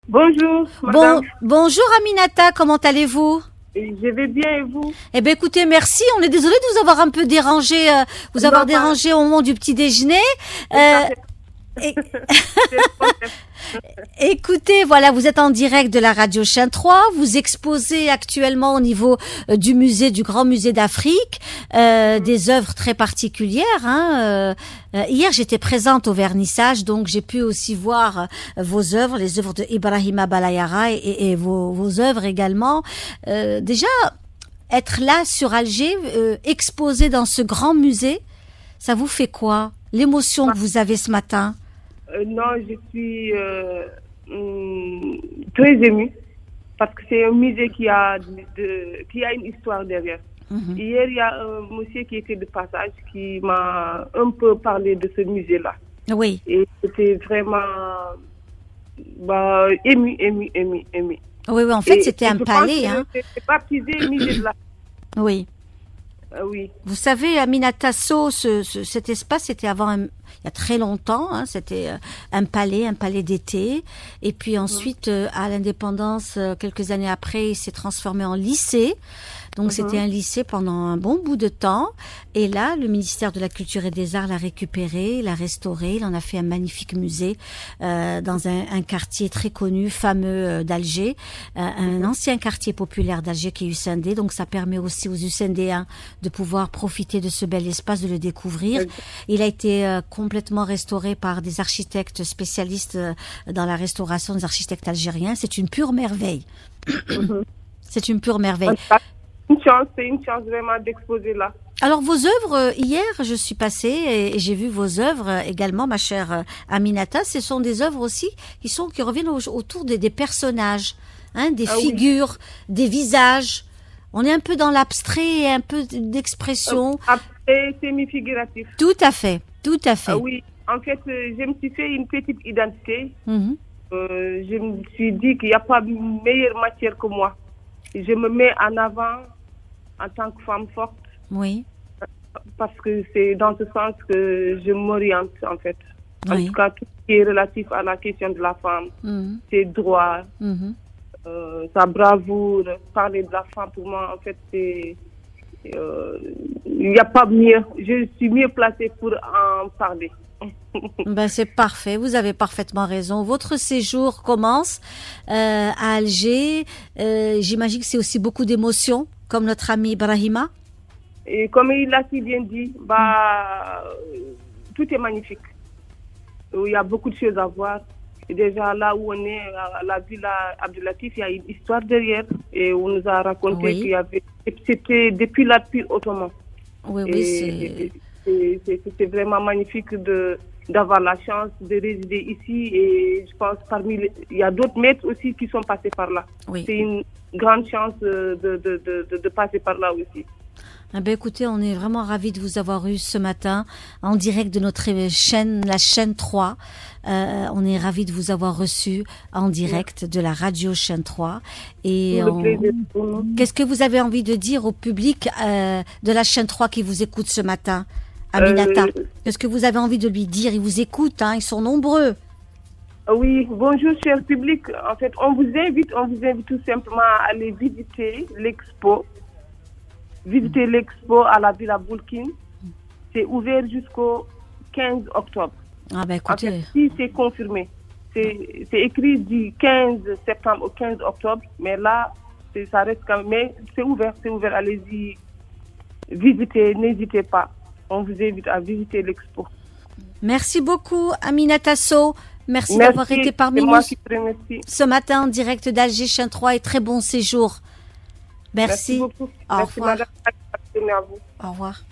Bonjour, madame. Bonjour Aminata, comment allez-vous? Je vais bien et vous? Eh bien écoutez, merci. On est désolé de vous avoir un peu dérangé, dérangé au moment du petit déjeuner. Et- Écoutez, voilà, vous êtes en direct de la radio Chien 3. Vous exposez actuellement au niveau du musée, du Grand Musée d'Afrique, des œuvres très particulières. Hier, j'étais présente au vernissage, donc j'ai pu aussi voir vos œuvres, les œuvres de Ibrahima Balayara et vos œuvres également. Déjà, être là sur Alger, exposé dans ce grand musée, ça vous fait quoi? L'émotion que vous avez ce matin? Non, je suis très émue parce que c'est un musée qui a une histoire derrière. Hier, il y a un monsieur qui était de passage qui m'a un peu parlé de ce musée-là. Oui. Et c'était vraiment ému. Oui, en fait, c'était un palais. C'est baptisé musée de la... Oui. Oui. Vous savez, Aminata Sow, cet espace, c'était il y a très longtemps, c'était un palais d'été. Et puis ensuite, à l'indépendance, quelques années après, il s'est transformé en lycée. Donc c'était un lycée pendant un bon bout de temps. Et là, le ministère de la Culture et des Arts l'a récupéré, l'a restauré. Il en a fait un magnifique musée dans un quartier très connu, fameux d'Alger, un ancien quartier populaire d'Alger qui est Usendé. Donc ça permet aussi aux Usendéens de pouvoir profiter de ce bel espace, de le découvrir. Il a été complètement restauré par des architectes spécialistes dans la restauration, des architectes algériens. C'est une pure merveille. C'est une pure merveille. C'est une chance vraiment d'exposer là. Alors vos œuvres, hier je suis passée et j'ai vu vos œuvres également, ma chère Aminata. Ce sont des œuvres aussi qui reviennent autour des personnages, des figures, des visages. On est un peu dans l'abstrait et un peu d'expression. Abstrait, semi-figuratif. Tout à fait, tout à fait. Oui, en fait, je me suis fait une petite identité. Je me suis dit qu'il n'y a pas meilleure matière que moi. Je me mets en avant en tant que femme forte. Oui. Parce que c'est dans ce sens que je m'oriente, en fait. En Oui. tout cas, tout ce qui est relatif à la question de la femme, ses droits, sa bravoure, parler de la femme, pour moi, en fait, c'est... Il n'y a pas mieux. Je suis mieux placée pour en parler. C'est parfait, vous avez parfaitement raison. Votre séjour commence à Alger. J'imagine que c'est aussi beaucoup d'émotions, comme notre ami Ibrahima. Et comme il l'a si bien dit, tout est magnifique. Il y a beaucoup de choses à voir. Et déjà là où on est, à la villa Abdelatif, il y a une histoire derrière. Et on nous a raconté qu'il y avait... C'était depuis l'Empire ottoman. Oui, c'est vraiment magnifique d'avoir la chance de résider ici. Et je pense il y a d'autres maîtres aussi qui sont passés par là. Oui. C'est une grande chance de passer par là aussi. Écoutez, on est vraiment ravis de vous avoir eu ce matin en direct de notre chaîne, la chaîne 3. On est ravis de vous avoir reçu en direct de la radio chaîne 3. Et qu'est-ce que vous avez envie de dire au public de la chaîne 3 qui vous écoute ce matin, Aminata? Qu'est-ce que vous avez envie de lui dire? Ils vous écoutent, ils sont nombreux. Oui, bonjour cher public. En fait, on vous invite tout simplement à aller visiter l'expo. Visiter l'expo à la Villa Boulkine. C'est ouvert jusqu'au 15 octobre. Écoutez. En fait, si c'est confirmé, c'est écrit du 15 septembre au 15 octobre, mais là, ça reste quand même. Mais c'est ouvert. Allez-y, visitez, n'hésitez pas. On vous invite à visiter l'expo. Merci beaucoup, Aminata Sow. Merci d'avoir été parmi nous ce matin en direct d'Alger Chaîne 3 et très bon séjour. Merci. Merci beaucoup. Au Merci revoir. madame. À vous. Au revoir.